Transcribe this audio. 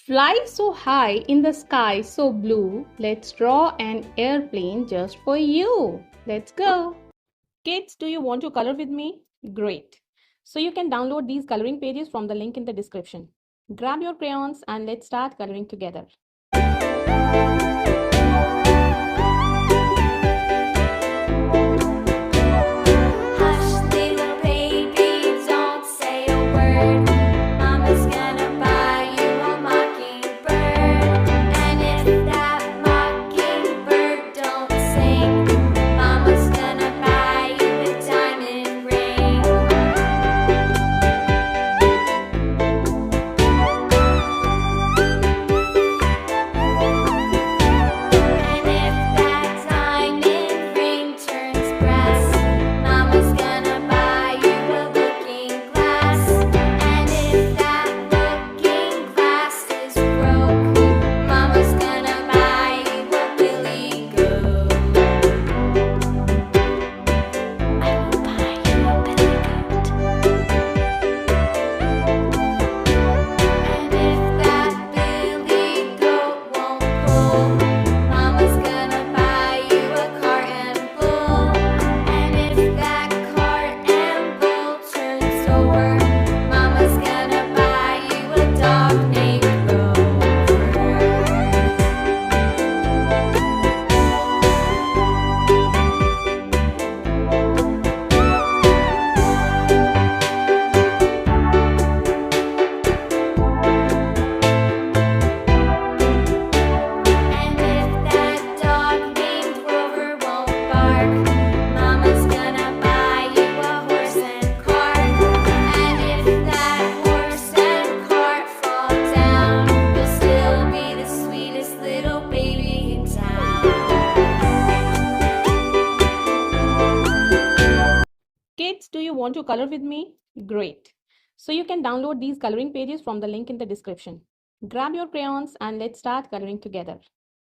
Fly so high in the sky so blue, let's draw an airplane just for you. Let's go. Kids, do you want to color with me? Great. So you can download these coloring pages from the link in the description. Grab your crayons and let's start coloring together. Hush, little baby, don't say a word. Mama's gonna buy you a mockingbird. And if that mockingbird don't sing, Mama's gonna buy you a diamond ring. And if that diamond ring turns brass, Mama's gonna buy you a looking glass. And if that looking glass is broke, Mama's gonna buy you a billy goat. I will buy you a billy goat. And if that billy goat won't pull, Mama's gonna buy you a cart and bull. And if that cart and bull turns over, Mama's gonna buy you a dog named Rover. And if that dog named Rover won't bark, Mama's gonna buy you a horse and cart. And if that horse and cart fall down, you'll still be the sweetest little baby in town. Kids, do you want to color with me? Great. So you can download these coloring pages from the link in the description. Grab your crayons and let's start coloring together.